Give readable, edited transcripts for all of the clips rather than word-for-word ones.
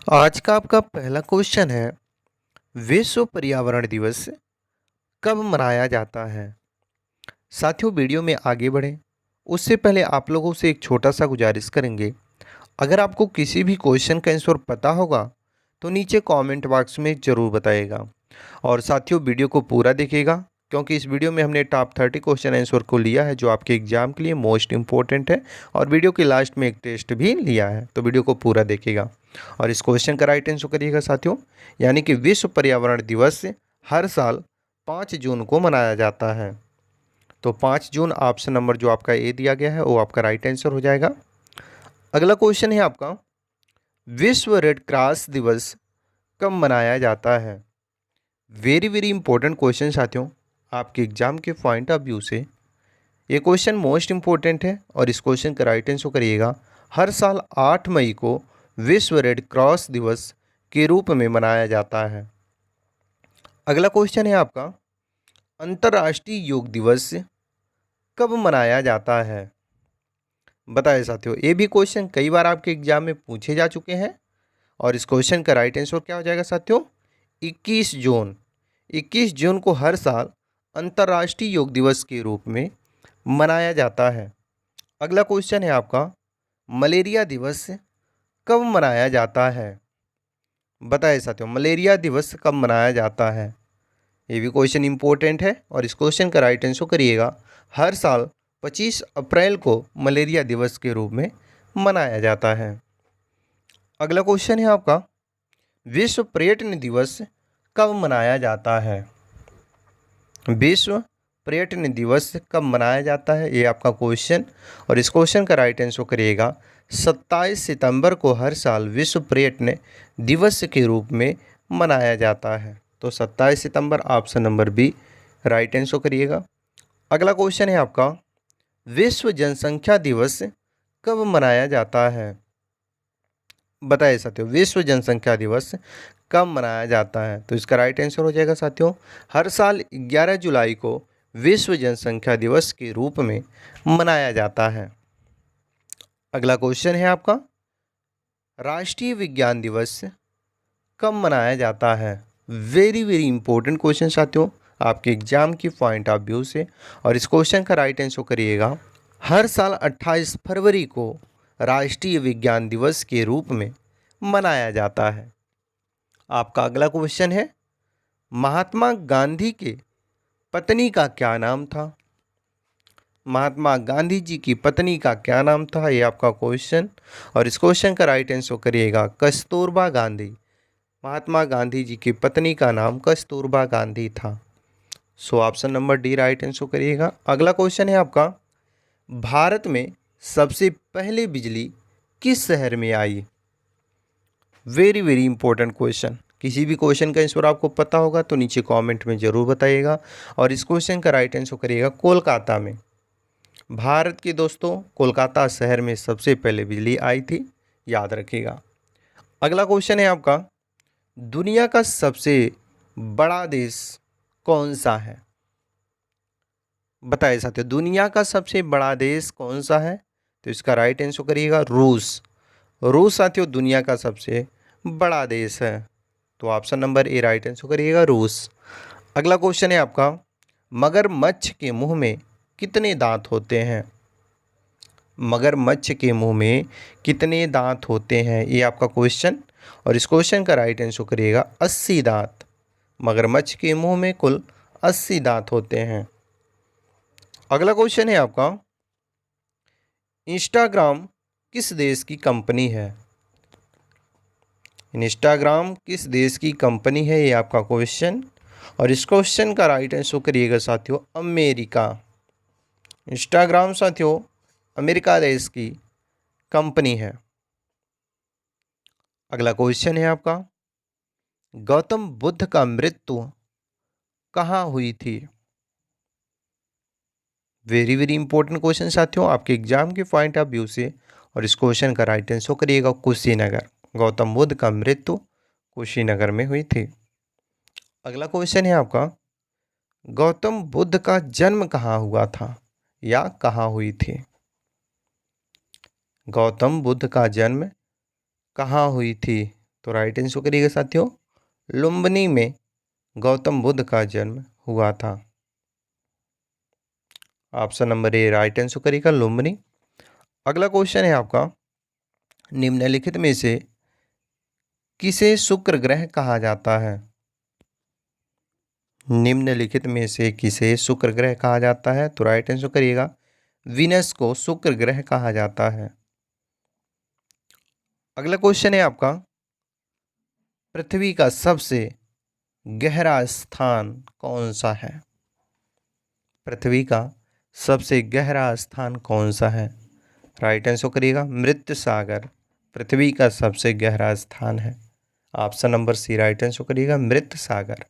आज का आपका पहला क्वेश्चन है, विश्व पर्यावरण दिवस कब मनाया जाता है? साथियों, वीडियो में आगे बढ़ें उससे पहले आप लोगों से एक छोटा सा गुजारिश करेंगे। अगर आपको किसी भी क्वेश्चन का आंसर पता होगा तो नीचे कमेंट बॉक्स में ज़रूर बताइएगा। और साथियों, वीडियो को पूरा देखिएगा क्योंकि इस वीडियो में हमने टॉप 30 क्वेश्चन आंसर को लिया है जो आपके एग्जाम के लिए मोस्ट इंपॉर्टेंट है। और वीडियो के लास्ट में एक टेस्ट भी लिया है, तो वीडियो को पूरा देखिएगा और इस क्वेश्चन का राइट आंसर करिएगा साथियों। यानी कि विश्व पर्यावरण दिवस हर साल 5 जून को मनाया जाता है। तो 5 जून ऑप्शन नंबर जो आपका ए दिया गया है वो आपका राइट आंसर हो जाएगा। अगला क्वेश्चन है आपका, विश्व रेड क्रॉस दिवस कब मनाया जाता है? वेरी वेरी इंपॉर्टेंट क्वेश्चन साथियों, आपके एग्जाम के पॉइंट ऑफ व्यू से ये क्वेश्चन मोस्ट इंपॉर्टेंट है और इस क्वेश्चन का राइट आंसर करिएगा। हर साल 8 मई को विश्व रेड क्रॉस दिवस के रूप में मनाया जाता है। अगला क्वेश्चन है आपका, अंतर्राष्ट्रीय योग दिवस कब मनाया जाता है? बताएं साथियों, ये भी क्वेश्चन कई बार आपके एग्जाम में पूछे जा चुके हैं और इस क्वेश्चन का राइट आंसर क्या हो जाएगा साथियों? 21 जून। 21 जून को हर साल अंतर्राष्ट्रीय योग दिवस के रूप में मनाया जाता है। अगला क्वेश्चन है आपका, मलेरिया दिवस कब मनाया जाता है? बताएं साथियों, मलेरिया दिवस कब मनाया जाता है? ये भी क्वेश्चन इंपॉर्टेंट है और इस क्वेश्चन का राइट आंसर करिएगा। हर साल 25 अप्रैल को मलेरिया दिवस के रूप में मनाया जाता है। अगला क्वेश्चन है आपका, विश्व पर्यटन दिवस कब मनाया जाता है? विश्व पर्यटन दिवस कब मनाया जाता है, ये आपका क्वेश्चन और इस क्वेश्चन का राइट आंसर करिएगा। 27 सितंबर को हर साल विश्व पर्यटन दिवस के रूप में मनाया जाता है। तो 27 सितंबर option number B right answer करिएगा। अगला क्वेश्चन है आपका, विश्व जनसंख्या दिवस कब मनाया जाता है? बताइए साथियों, विश्व जनसंख्या दिवस कब मनाया जाता है? तो इसका राइट आंसर हो जाएगा साथियों, हर साल 11 जुलाई को विश्व जनसंख्या दिवस के रूप में मनाया जाता है। अगला क्वेश्चन है आपका, राष्ट्रीय विज्ञान दिवस कब मनाया जाता है? वेरी वेरी इंपॉर्टेंट क्वेश्चन साथियों, आपके एग्जाम की पॉइंट ऑफ व्यू से और इस क्वेश्चन का राइट आंसर करिएगा। हर साल 28 फरवरी को राष्ट्रीय विज्ञान दिवस के रूप में मनाया जाता है। आपका अगला क्वेश्चन है, महात्मा गांधी के पत्नी का क्या नाम था? महात्मा गांधी जी की पत्नी का क्या नाम था, ये आपका क्वेश्चन और इस क्वेश्चन का राइट आंसर करिएगा कस्तूरबा गांधी। महात्मा गांधी जी की पत्नी का नाम कस्तूरबा गांधी था। So option number D right answer करिएगा। अगला क्वेश्चन है आपका, भारत में सबसे पहले बिजली किस शहर में आई? वेरी वेरी इंपॉर्टेंट क्वेश्चन, किसी भी क्वेश्चन का आंसर आपको पता होगा तो नीचे कमेंट में ज़रूर बताइएगा और इस क्वेश्चन का राइट आंसर करिएगा कोलकाता में। भारत के दोस्तों, कोलकाता शहर में सबसे पहले बिजली आई थी, याद रखिएगा। अगला क्वेश्चन है आपका, दुनिया का सबसे बड़ा देश कौन सा है? बताइए साथियों, दुनिया का सबसे बड़ा देश कौन सा है? तो इसका राइट आंसर करिएगा रूस। रूस साथियों दुनिया का सबसे बड़ा देश है, तो option number A right answer करिएगा रूस। अगला क्वेश्चन है आपका, मगरमच्छ के मुंह में कितने दांत होते हैं? मगरमच्छ के मुंह में कितने दांत होते हैं, ये आपका क्वेश्चन और इस क्वेश्चन का राइट आंसर करिएगा 80 दांत। मगरमच्छ के मुंह में कुल 80 दांत होते हैं। अगला क्वेश्चन है आपका, इंस्टाग्राम किस देश की कंपनी है? इंस्टाग्राम किस देश की कंपनी है, ये आपका क्वेश्चन और इस क्वेश्चन का राइट आंसर करिएगा साथियों अमेरिका। इंस्टाग्राम साथियों अमेरिका देश की कंपनी है। अगला क्वेश्चन है आपका, गौतम बुद्ध का मृत्यु कहाँ हुई थी? वेरी वेरी इंपॉर्टेंट क्वेश्चन साथियों, आपके एग्जाम के पॉइंट ऑफ व्यू से और इस क्वेश्चन का राइट आंसर करिएगा कुशीनगर। गौतम बुद्ध का मृत्यु कुशीनगर में हुई थी। अगला क्वेश्चन है आपका, गौतम बुद्ध का जन्म कहाँ हुआ था या कहाँ हुई थी? गौतम बुद्ध का जन्म कहाँ हुई थी? तो राइट आंसर करिएगा साथियों, लुम्बिनी में गौतम बुद्ध का जन्म हुआ था। Option number A right answer करिएगा, लुम्बिनी। अगला क्वेश्चन है आपका, निम्नलिखित में से किसे शुक्र ग्रह कहा जाता है? निम्नलिखित में से किसे शुक्र ग्रह कहा जाता है? तो राइट आंसर करिएगा, वीनस को शुक्र ग्रह कहा जाता है। अगला क्वेश्चन है आपका, पृथ्वी का सबसे गहरा स्थान कौन सा है? पृथ्वी का सबसे गहरा स्थान कौन सा है? राइट आंसर करिएगा, मृत सागर पृथ्वी का सबसे गहरा स्थान है। Option number C right answer करिएगा, मृत सागर।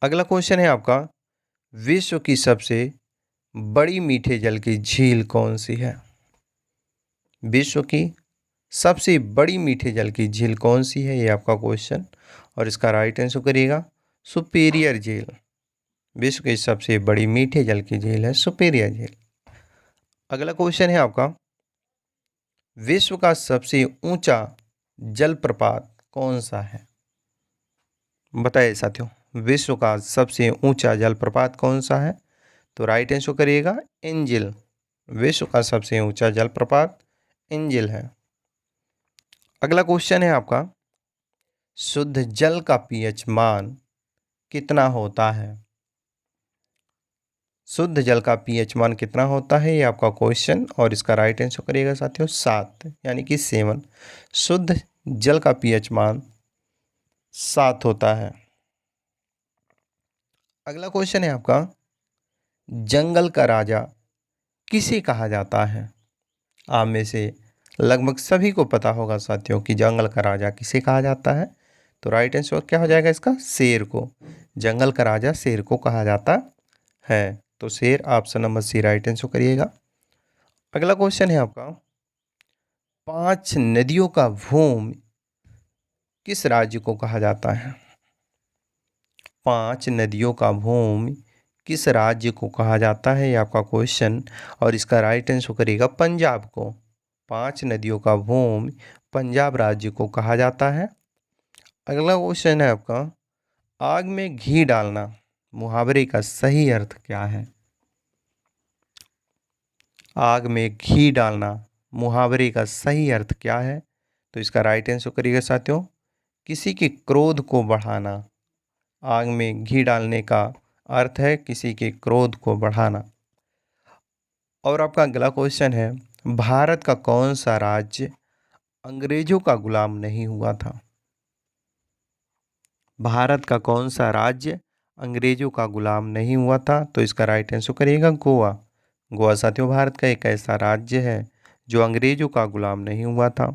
अगला क्वेश्चन है आपका, विश्व की सबसे बड़ी मीठे जल की झील कौन सी है? विश्व की सबसे बड़ी मीठे जल की झील कौन सी है, ये आपका क्वेश्चन, और इसका राइट आंसर करिएगा, सुपीरियर झील। विश्व की सबसे बड़ी मीठे जल की झील है सुपीरियर झील। अगला क्वेश्चन है आपका, विश्व का सबसे ऊंचा जलप्रपात कौन सा है? बताइए साथियों, विश्व का सबसे ऊंचा जलप्रपात कौन सा है? तो राइट आंसर करिएगा, एंजिल। विश्व का सबसे ऊंचा जलप्रपात एंजिल है। अगला क्वेश्चन है आपका, शुद्ध जल का पीएच मान कितना होता है? शुद्ध जल का पीएच मान कितना होता है, ये आपका क्वेश्चन, और इसका राइट आंसर करिएगा साथियों 7, यानी कि 7। शुद्ध जल का पीएच मान 7 होता है। अगला क्वेश्चन है आपका, जंगल का राजा किसे कहा जाता है? आप में से लगभग सभी को पता होगा साथियों कि जंगल का राजा किसे कहा जाता है। तो राइट आंसर क्या हो जाएगा इसका, शेर को। जंगल का राजा शेर को कहा जाता है, तो शेर option number C right answer करिएगा। अगला क्वेश्चन है आपका, 5 नदियों का भूमि किस राज्य को कहा जाता है? 5 नदियों का भूमि किस राज्य को कहा जाता है, ये आपका क्वेश्चन, और इसका राइट आंसर करिएगा पंजाब को। 5 नदियों का भूमि पंजाब राज्य को कहा जाता है। अगला क्वेश्चन है आपका, आग में घी डालना मुहावरे का सही अर्थ क्या है? आग में घी डालना मुहावरे का सही अर्थ क्या है? तो इसका राइट आंसर करिएगा साथियों, किसी के क्रोध को बढ़ाना। आग में घी डालने का अर्थ है किसी के क्रोध को बढ़ाना। और आपका अगला क्वेश्चन है, भारत का कौन सा राज्य अंग्रेजों का गुलाम नहीं हुआ था? भारत का कौन सा राज्य अंग्रेजों का गुलाम नहीं हुआ था? तो इसका राइट आंसर करिएगा गोवा। गोवा साथियों भारत का एक ऐसा राज्य है जो अंग्रेजों का गुलाम नहीं हुआ था।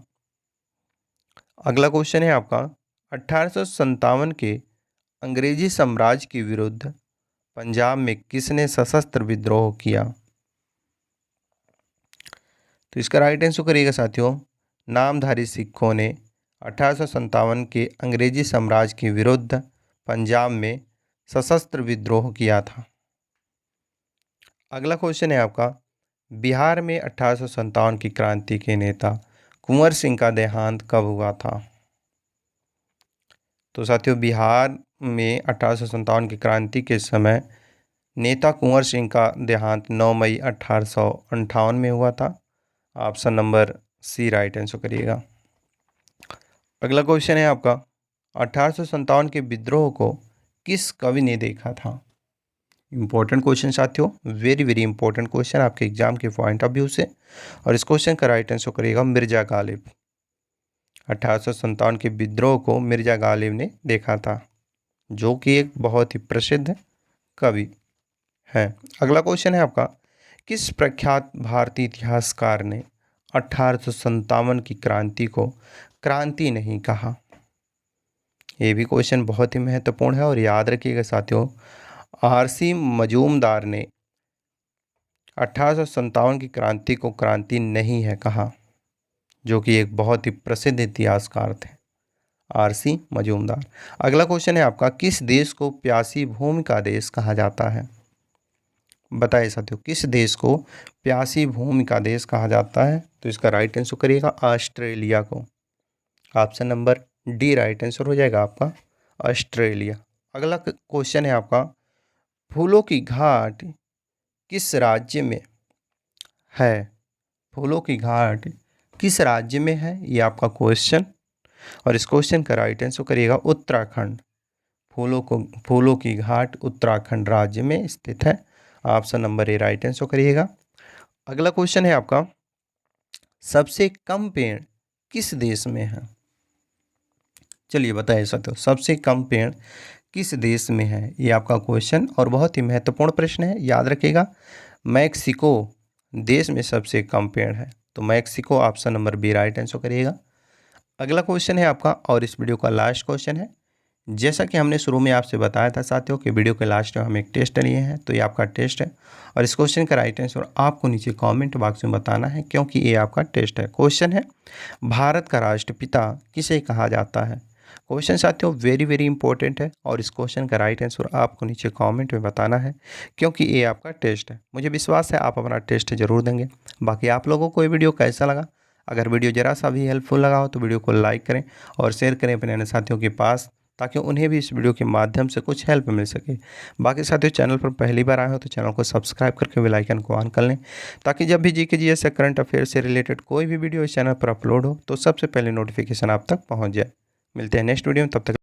अगला क्वेश्चन है आपका, 1857 के अंग्रेजी साम्राज्य के विरुद्ध पंजाब में किसने सशस्त्र विद्रोह किया? तो इसका राइट आंसर करिएगा साथियों, नामधारी सिखों ने 1857 के अंग्रेजी साम्राज्य के विरुद्ध पंजाब में सशस्त्र विद्रोह किया था। अगला क्वेश्चन है आपका, बिहार में 1857 की क्रांति के नेता कुंवर सिंह का देहांत कब हुआ था? तो साथियों बिहार में 1857 की क्रांति के समय नेता कुंवर सिंह का देहांत 9 मई 1858 में हुआ था। Option number C right answer करिएगा। अगला क्वेश्चन है आपका, 1857 के विद्रोह को किस कवि ने देखा था? इंपॉर्टेंट क्वेश्चन साथियों, वेरी वेरी इंपॉर्टेंट क्वेश्चन आपके एग्जाम के पॉइंट ऑफ व्यू से, और इस क्वेश्चन का राइट आंसर करिएगा मिर्जा गालिब। 1857 के विद्रोह को मिर्जा गालिब ने देखा था, जो कि एक बहुत ही प्रसिद्ध कवि है। अगला क्वेश्चन है आपका, किस प्रख्यात भारतीय इतिहासकार ने 1857 की क्रांति को क्रांति नहीं कहा? ये भी क्वेश्चन बहुत ही महत्वपूर्ण है, और याद रखिएगा साथियों, आरसी मजूमदार ने 1857 की क्रांति को क्रांति नहीं है कहा, जो कि एक बहुत ही प्रसिद्ध इतिहासकार थे, आरसी मजूमदार। अगला क्वेश्चन है आपका, किस देश को प्यासी भूमि का देश कहा जाता है? बताइए साथियों, किस देश को प्यासी भूमि का देश कहा जाता है? तो इसका राइट आंसर करिएगा ऑस्ट्रेलिया को। Option number D right answer हो जाएगा आपका ऑस्ट्रेलिया। अगला क्वेश्चन है आपका, फूलों की घाट किस राज्य में है? फूलों की घाट किस राज्य में है, ये आपका क्वेश्चन। और इस क्वेश्चन का राइट आंसर करिएगा उत्तराखंड। फूलों की घाट उत्तराखंड राज्य में स्थित है। Option number A right answer करिएगा। अगला क्वेश्चन है आपका, सबसे कम पेड़ किस देश में है? चलिए बताइए साथियों, सबसे कम पेड़ किस देश में है, ये आपका क्वेश्चन और बहुत ही महत्वपूर्ण प्रश्न है, याद रखिएगा। मैक्सिको देश में सबसे कम पेड़ है, तो Mexico option number B right answer करिएगा। अगला क्वेश्चन है आपका और इस वीडियो का लास्ट क्वेश्चन है। जैसा कि हमने शुरू में आपसे बताया था साथियों कि वीडियो के लास्ट में हम एक टेस्ट लिए हैं, तो ये आपका टेस्ट है और इस क्वेश्चन का राइट आंसर आपको नीचे कमेंट बॉक्स में बताना है, क्योंकि ये आपका टेस्ट है। क्वेश्चन है, भारत का राष्ट्रपिता किसे कहा जाता है? क्वेश्चन साथियों वेरी वेरी इंपॉर्टेंट है और इस क्वेश्चन का राइट आंसर आपको नीचे कमेंट में बताना है, क्योंकि ये आपका टेस्ट है। मुझे विश्वास है आप अपना टेस्ट जरूर देंगे। बाकी आप लोगों को ये वीडियो कैसा लगा? अगर वीडियो ज़रा सा भी हेल्पफुल लगा हो तो वीडियो को लाइक करें और शेयर करें अपने अन्य साथियों के पास, ताकि उन्हें भी इस वीडियो के माध्यम से कुछ हेल्प मिल सके। बाकी साथियों चैनल पर पहली बार आए हो तो चैनल को सब्सक्राइब करके बेल आइकन को ऑन कर लें, ताकि जब भी जीके जीएस या करंट अफेयर से रिलेटेड कोई भी वीडियो इस चैनल पर अपलोड हो तो सबसे पहले नोटिफिकेशन आप तक पहुंच जाए। मिलते हैं नेक्स्ट वीडियो में, तब तक